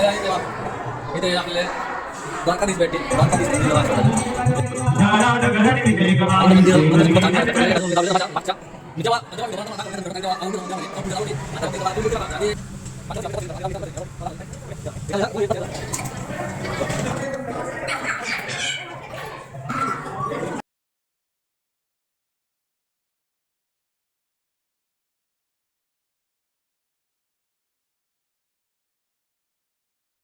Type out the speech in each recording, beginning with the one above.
इथे आपले द्वारकाधीश भेटतील. द्वारकाधीश मागच्या मी जेव्हा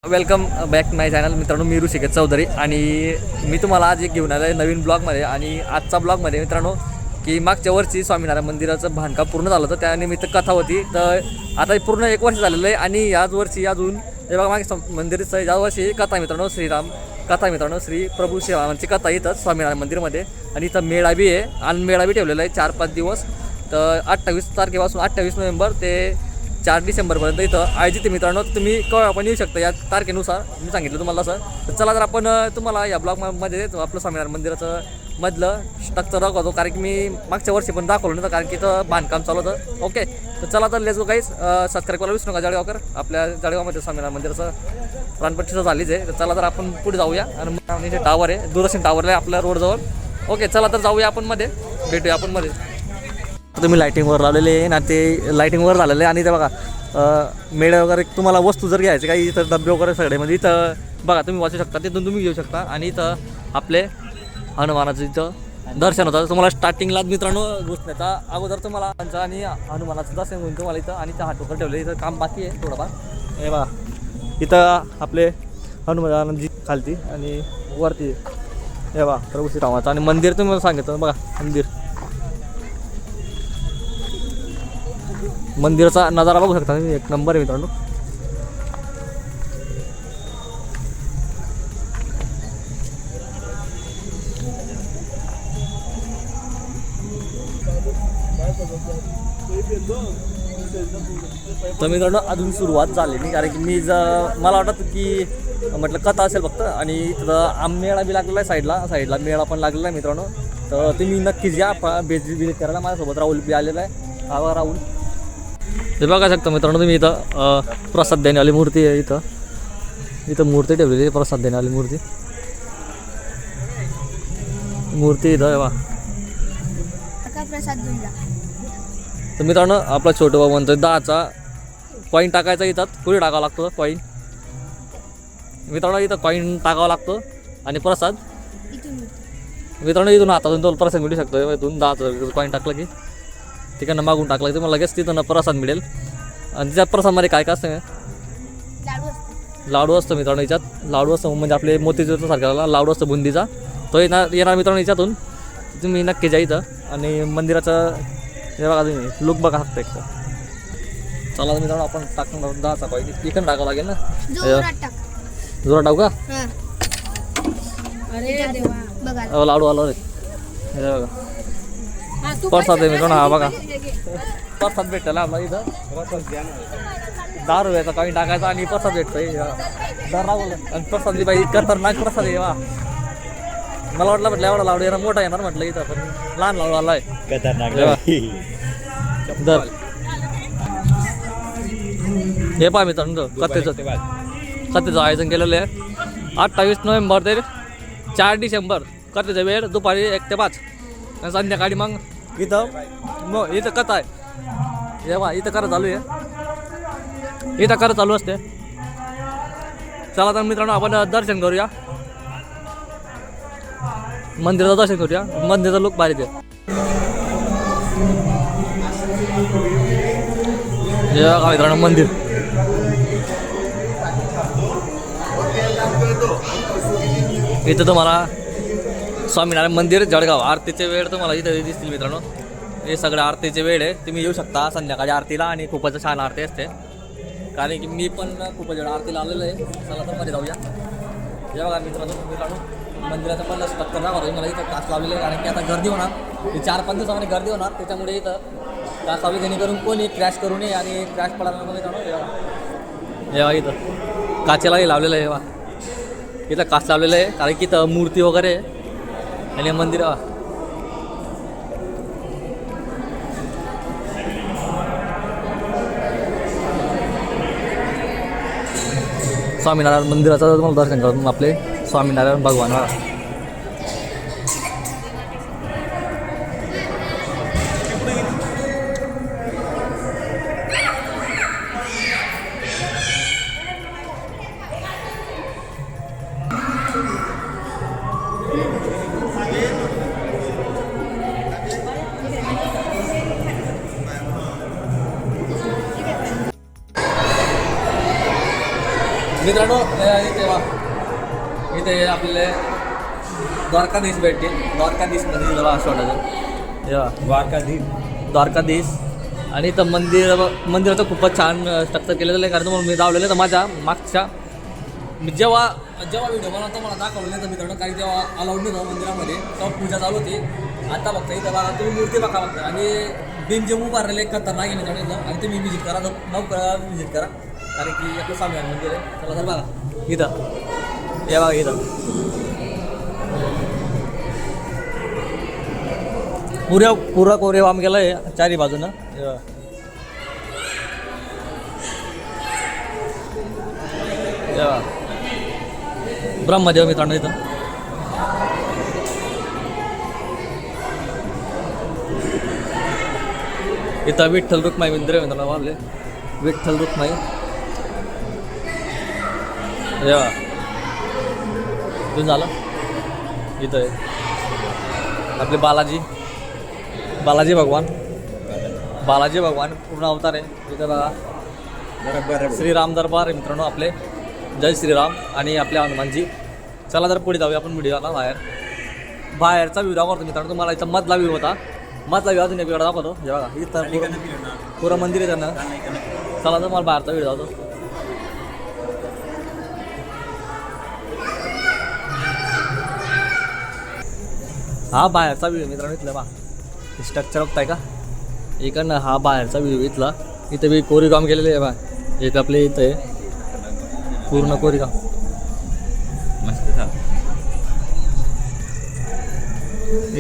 welcome back to my channel. मित्रांनो, मी ऋषिकेश चौधरी आणि मी तुम्हाला आज एक घेऊन आलो आहे नवीन ब्लॉगमध्ये. आणि आजचा ब्लॉगमध्ये मित्रांनो की मागच्या वर्षी स्वामीनारायण मंदिराचं बांधकाम पूर्ण झालं होतं, त्यानिमित्त कथा होती. तर आता पूर्ण 1 वर्ष झालेलं आहे आणि याच वर्षी अजून हे बघा मागे मंदिराचं या वर्षी कथा मित्रांनो मित्रांनो श्री प्रभू सेवांची कथा इथं स्वामीनारायण मंदिरमध्ये. आणि इथं मेळा बी आहे आणि मेळा बी ठेवलेला आहे 4-5 दिवस. तर 28 तारखेपासून 28 नोव्हेंबर ते 4 डिसेंबरपर्यंत इथं आयोजित आहे मित्रांनो. तुम्ही केव्हा आपण येऊ शकता या तारखेनुसार मी सांगितलं तुम्हाला असं. तर चला तर आपण तुम्हाला या ब्लॉगमध्ये आपलं स्वामीनारायण मंदिराचं मधलं स्ट्रक्चर दाखवतो, कारण की मी मागच्या वर्षी पण दाखवलं नव्हतं, कारण की इथं बांधकाम चालू होतं. ओके, तर चला तर लेट्स गो गाईज. सबस्क्राईब करायला विसरू नका जळगावकर. आपल्या जळगावमध्ये स्वामीनारायण मंदिराचं प्राणप्रतिष्ठा झालीच आहे. तर चला तर आपण पुढे जाऊया. आणि जे टावर आहे दूरदर्शन टावरला आहे आपल्या रोडजवळ. ओके, चला तर जाऊया आपण मध्ये, भेटूया आपण मध्ये. तुम्ही लाईटिंगवर लावलेले आहे ना, ते लाईटिंगवर झालेलं आहे. आणि ते बघा मेळे वगैरे तुम्हाला वस्तू जर घ्यायचे काही इथं डबे वगैरे सगळे म्हणजे इथं बघा तुम्ही वाचू शकता, तिथून तुम्ही घेऊ शकता. आणि इथं आपले हनुमानाचं इथं दर्शन होतं. तुम्हाला स्टार्टिंगलाच मित्रांनो घुसण्याचा अगोदर तुम्हाला त्यांचं आणि हनुमानाचं दर्शन होईल तुम्हाला इथं. आणि त्या हात वगैरे ठेवले इथं काम बाकी आहे थोडंफार. हे बघा इथं आपले हनुमानजी खालती आणि वरती हे बघा प्रभू श्रीरामाचं. आणि मंदिर तुम्हाला सांगितलं बघा मंदिराचा नजारा बघू शकता तुम्ही, 1 नंबर आहे मित्रांनो. तर मित्रांनो अजून सुरुवात झाली नाही, कारण की मला वाटतं की म्हटलं कथा असेल फक्त. आणि तिथं मेळा बी लागलेला आहे साईडला मेळा पण लागलेला आहे मित्रांनो. तर तुम्ही नक्कीच या विजिट करायला. माझ्यासोबत राहुल बी आलेला आहे. आवा राहुल. हे बघा शकता मित्रांनो तुम्ही इथं प्रसाद देण्यावाली मूर्ती आहे. इथं मूर्ती ठेवलेली आहे, प्रसाद देण्यावाली मूर्ती इथं बघा. तर मित्रांनो आपला छोटं भाऊ म्हणतोय 10चा कॉईन टाकायचा. इथं पुढे टाकावा लागतो कॉईन मित्रांनो. इथं कॉईन टाकावा लागतो आणि प्रसाद मित्रांनो इथून हातातून तो प्रसाद मिळू शकतो. इथून 10चा कॉईन टाकलं की तिकडनं मागून टाकलं की तुम्हाला लगेच तिथं प्रसाद मिळेल. आणि त्या प्रसादमध्ये काय असतं लाडू असतं मित्रांनो. याच्यात लाडू असतं म्हणजे आपले मोतीचूर सारख्या लाडू असतं बुंदीचा. तो येणार मित्रांनो याच्यातून. तुम्ही नक्की जा इथं. आणि मंदिराचं हे बघा तुम्ही लुक बघा फक्त एक. चला मित्रांनो आपण टाकून 10चा कॉईन इकडं टाकावं लागेल ना. जोरात टाकू का? लाडू आलो रे. हे बघा प्रसाद आहे मित्रांनो. हा बघा प्रसाद भेटला आपला इथं. 10 रुपयाचा कॉईन टाकायचा आणि प्रसाद भेटतोय. आणि प्रसाद बी बाई खतरनाक प्रसाद आहे वा. मला वाटलं म्हटलं एवढा लाडू येणार मोठा येणार म्हटलं इथं, पण लहान लाडू आला आहे खतरनाक. हे पहा मित्रांनो कथेचं आयोजन केलेलं आहे 28 नोव्हेंबर ते 4 डिसेंबर. कथेचा वेळ दुपारी 1 ते 5 आणि संध्याकाळी मग इथं कथा आहे. जेव्हा इथं कथा चालू आहे, इथं कथा चालू असते. चला तर मित्रांनो आपण दर्शन करूया, मंदिराचं दर्शन करूया. मंदिराचा लुक भारी आहे. जेव्हा मित्रांनो मंदिर इथं तुम्हाला स्वामीनारायण मंदिर जळगाव आरतीचे वेळ तुम्हाला इथं दिसतील मित्रांनो. हे सगळं आरतीचे वेळ आहे. तुम्ही येऊ शकता संध्याकाळी आरतीला आणि खूपच छान आरती असते. कारण की मी पण खूपच वेळ आरतीला आलेलो आहे. चला तर मध्ये जाऊया. हे बघा मित्रांनो मंदिराचं पण स्ट्रक्चर दाखवतो मला. इथं काच लावलेलं आहे, कारण की आता गर्दी होणार. 4-5 दिवसामध्ये गर्दी होणार, त्याच्यामुळे इथं काच लावली जेणेकरून कोणी क्रॅश करू नये आणि क्रॅश पडायला नको मित्रांनो. हे बघा इथं काचेलाही लावलेलं आहे. बघा इथं काच लावलेलं आहे, कारण की इथं मूर्ती वगैरे आणि मंदिर स्वामीनारायण मंदिराचं तुम्हाला दर्शन करून आपले स्वामीनारायण भगवान. मित्रांनो इथे आपले द्वारकाधीश भेटतील. द्वारकाधीश मंदिर जरा असं वाटायचं तेव्हा द्वारकाधीश. आणि इथं मंदिराचं खूपच छान स्ट्रक्चर केलेलं आहे. कारण तुम्हाला मी दावलेलं तर माझ्या मागच्या जेव्हा व्हिडिओ बनवतो मला दाखवलं नाही तर मित्रांनो, काही जेव्हा अलाउड नव्हतं मंदिरामध्ये तेव्हा पूजा चालू होती. आता बघता इथं बघा तुम्ही मूर्ती बघा बघता आणि बिनजेम उभारलेले खतरनाक आहे मित्रांनो. आणि तुम्ही व्हिजिट करा, व्हिजिट करा कारण की आपलं स्वामीनारायण मंदिर आहे. चला सर बघा इथं हे बघा इथं पुरा कोरे वाम गेलं आहे चारी बाजूनं. ब्रह्मदेव मित्रांनो इथं विठ्ठल रुक्माई मंदिर आहे मित्रांनो. आपले विठ्ठल रुक्माई इथून झालं. इथं आहे आपले बालाजी भगवान पूर्ण अवतार आहे. इथं बघा श्रीराम दरबार आहे मित्रांनो आपले. जय श्रीराम आणि आपले हनुमानजी. चला तर पुढे जाऊया आपण व्हिडिओला. बाहेरचा व्ह्यू दाखवतो मित्रांनो तुम्हाला. इथं मधला व्ह्यू होता. मधला व्ह्यू अजून एक वेळा दाखवतो. हे बघा इथं पुरं मंदिर आहे त्यांना. चला तर मला बाहेरचा व्हिडिओ दाखवतो. हा बाहेरचा व्ह्यू मित्रांनो इथला बा स्ट्रक्चर बघताय का इकडनं. हा बाहेरचा व्ह्यू इथला. इथं बी कोरीगाम केलेलं आहे बा. एक आपले इथं आहे पूर्ण कोरीगाम. मस्त.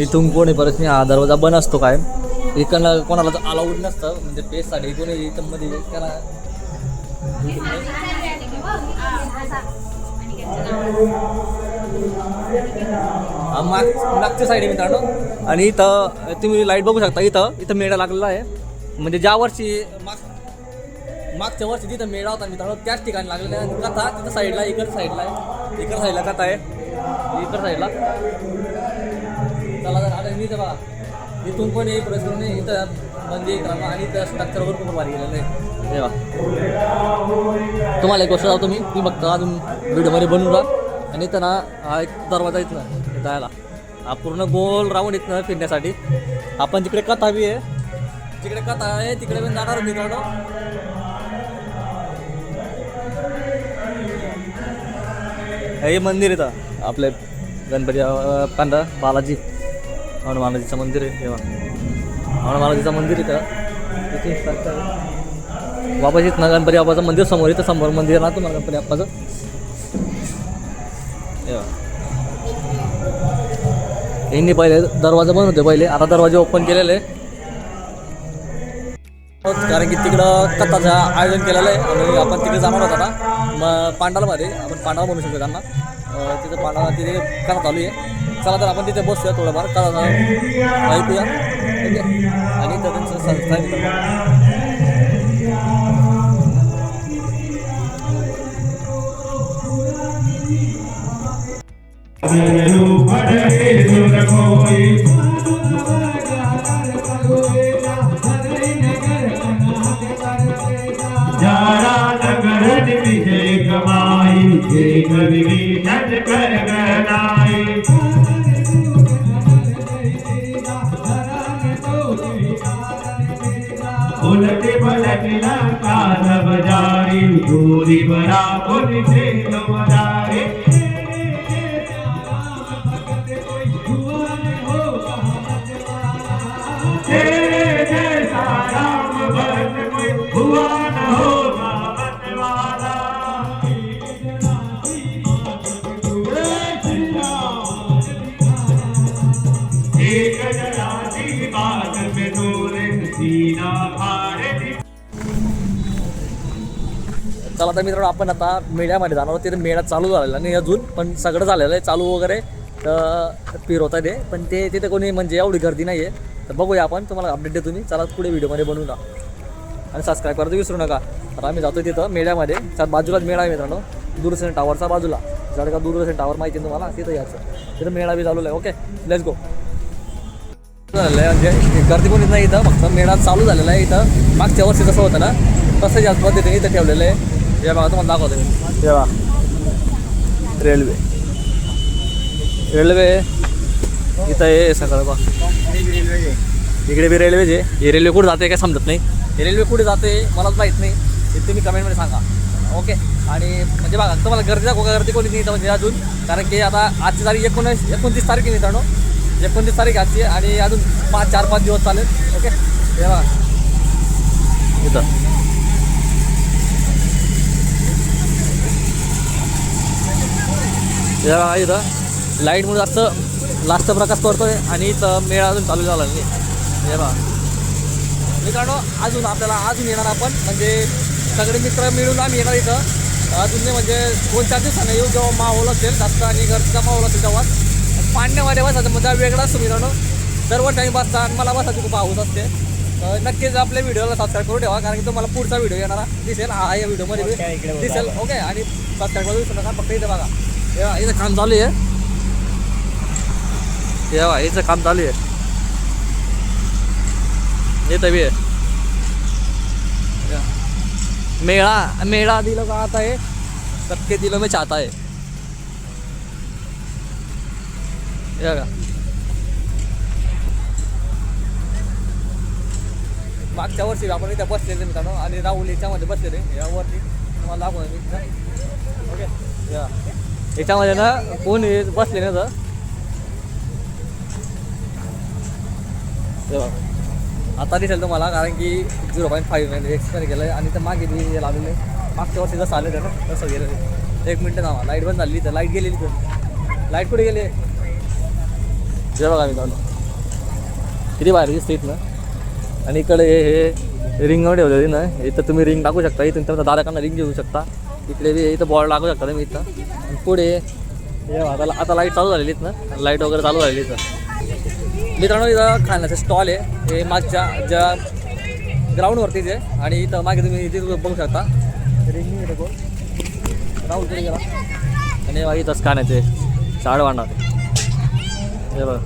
इथून कोणी परत नाही. हा दरवाजा बंद असतो काय. इकडनं कोणाला तर अलाउड नसतं म्हणजे पेससाठी कोणी इथं मध्ये त्याला मागच्या साईड आहे मित्रांनो. आणि इथं तुम्ही लाईट बघू शकता. इथं मेळा लागलेला आहे. म्हणजे ज्या वर्षी मागच्या वर्षी तिथं मेळा होता मित्रांनो त्याच ठिकाणी लागलेला आहे. कथा तिथं साईडला इकडं साईडला कथा आहे. इकडं साईडला चला तर आता मी तर बघा इथून पण एक प्रश्न नाही. इथं मंदिर मित्रांनो आणि इथं स्ट्रक्चरवर खूप भारी गेलेलं आहे. तेव्हा तुम्हाला एक गोष्ट जातो मी बघता अजून व्हिडिओमध्ये बनवून राहा. आणि इथं ना हा एक दरवाजा इथं जायला हा पूर्ण गोल राऊंड इथं फिरण्यासाठी. आपण तिकडे कथा बी आहे. तिकडे कथा आहे तिकडे पण जाणार मित्रांनो. हे मंदिर इथं आपले गणपती पांढरा बालाजी हनुमानाजीचं मंदिर आहे. तेव्हा हनुमानाजीचं मंदिर इथं वापस इथं गणपती बाप्पाचं मंदिर समोर. इथं समोर मंदिर ना तुम्हाला गणपती बाप्पाचं. यांनी पहिले दरवाजा बंद होते पहिले. आता दरवाजे ओपन केलेले कारण की तिकडं कथाचं आयोजन केलेलं आहे. आणि आपण तिकडे जाणार होता ना मग पांडालमध्ये. आपण पांडाल म्हणू शकतो त्यांना. तिथं पांडाला तिथे कथा चालू आहे. चला तर आपण तिथे बसूया थोडंफार कथा ऐकूया. ठीक आहे. आणि इथं त्यांचं संस्था उलटे पलटला कान बजारी दूरी बरा पुलिसे नवदारे जैसा राम भक्त कोई हुआ न होगा बतवाला। एक जराती बात में दूर सीना चला आता मित्रांनो आपण आता मेळ्यामध्ये जाणार आहोत. तिथे मेळा चालू झालेला नाही अजून, पण सगळं झालेलं आहे चालू वगैरे. तर फिरवता ते पण ते तिथे कोणी म्हणजे एवढी गर्दी नाही आहे. तर बघूया आपण, तुम्हाला अपडेट देतो मी. चला पुढे व्हिडिओमध्ये बनवू ना, आणि सबस्क्राईब करायचं विसरू नका. तर आम्ही जातो तिथं मेळ्यामध्ये. त्या बाजूलाच मेळा आहे मित्रांनो, दूरदर्शन टावरचा बाजूला. जळगाव दूरदर्शन टावर माहिती आहे तुम्हाला, तिथं यायचं. तिथं मेळा बी चालू आहे. Okay let's go. झालेलं आहे म्हणजे गर्दी कोणीच नाही इथं, फक्त मेळा चालू झालेला आहे इथं. मागच्या वर्षी जसं होतं ना तसं याच पद्धतीने इथं ठेवलेलं आहे. हे बघा तुम्हाला दाखवतो मी. हे बघा रेल्वे इथं आहे सगळं बघ. इकडे बी रेल्वेज आहे. ही रेल्वे कुठे जाते काय समजत नाही. ही रेल्वे कुठे जाते मलाच माहीत नाही, हे तुम्ही कमेंटमध्ये सांगा. ओके. आणि म्हणजे बघा तुम्हाला गर्दी कोणी नाही इथं म्हणजे अजून, कारण की आता आजची तारीख 29 तारीख आहे मित्रांनो. 29 तारीख आजची, आणि अजून 4-5 दिवस चालेल. ओके. हे बघा इथं हे बघा इथं लाईटमुळे जास्त लास्ट प्रकाश करतोय, आणि इथं मेळा अजून चालू झाला नाही. हे बघा मित्रांनो, अजून येणार आपण म्हणजे सगळे मित्र मिळून आम्ही येणार इथं. अजून नाही म्हणजे 2-4 दिवसांना येऊ, जेव्हा माहोल असेल जास्त आणि घरचा माहोल असेल तेव्हा. पाण्यामध्ये बसायचं म्हणजे वेगळा असतो मित्रांनो. सर्व टाईम बसता आणि मला बसायची खूप आवड असते. तर नक्कीच आपल्या व्हिडिओला सबस्क्राईब करून ठेवा, कारण की तुम्हाला पुढचा व्हिडिओ येणारा दिसेल. हा या व्हिडिओमध्ये दिसेल. ओके. आणि सबस्क्राईब करून विसरू नका. फक्त इथं बघा, हे इथं काम चालू आहे. हे बघा इथं काम चालू आहे. इथं बी आहे मेळा दिलो का आता है, सबके दिलों में चाहता है. हे बघा मागच्या वर्षी आपण इथं बसलेले मित्रांनो, आणि राहुल याच्यामध्ये बसलेले यावरती तुम्हाला दाखवतो मी. ओके. याच्यामध्ये ना कोण बसले ना तर आता दिसेल तुम्हाला, कारण की 0.5 म्हणजे एक्सपायर केलं आहे. आणि तर मागे बी हे लावलेलं आहे. मागच्या वर्षी जसं आलं ना तसं गेलं. 1 मिनटं थांबा, लाईट बंद झाली. तर लाईट गेलेली तर लाईट कुठे गेली हे बघा मित्रांनो, किती बाहेर दिसते इथनं. आणि इकडे हे रिंग ठेवलेली ना, इथं तुम्ही रिंग टाकू शकता. इथून तुमच्या दादाकडनं रिंग घेऊ शकता. इकडे बी इथं बॉल टाकू शकता तुम्ही इथं. आणि पुढे हे आता लाईट चालू झालेली इथनं, लाईट वगैरे चालू झालेली इथं. मित्रांनो इथं खाण्याचं स्टॉल आहे, हे मागच्या ज्या ग्राउंडवरतीच आहे. आणि इथं मागे तुम्ही इथे बघू शकता रिंग इथं कोण राहुल तरी गेला. आणि इथंच खाण्याचे झाड वाढणार हे बघ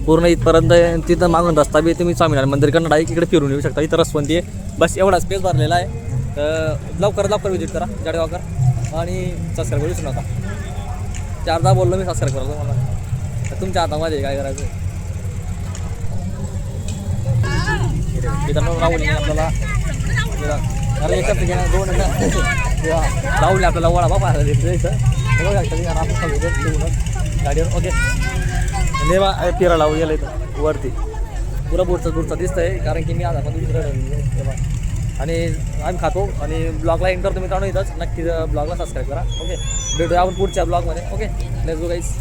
पूर्ण इथपर्यंत. तिथं मागून रस्ता बी तुम्ही स्वामीनारायण मंदिरकडनं डायरेक्ट इकडे फिरून येऊ शकता. इथं रसवंती आहे, बस एवढा स्पेस भरलेला आहे. तर लवकर व्हिजिट करा जळगावकर, आणि सबस्क्राईब करू नका. 4दा बोललो मी सबस्क्राईब करा तुम्हाला, तुमच्या हातामध्ये काय करायचं. मित्रांनो राहुलने आपल्याला राहुलने आपल्याला वडापाव पाहायला देतो इथं गाडीवर. ओके. नेवा फिरा लावून गेलं इथं वरती पुरा पुढचा दिसतंय, कारण की मी आता पण तेव्हा. आणि आम्ही खातो आणि ब्लॉगला एंड करतो मित्रांनो इथंच. नक्की ब्लॉगला सबस्क्राईब करा. ओके. भेटूया आपण पुढच्या ब्लॉगमध्ये. Okay let's go guys.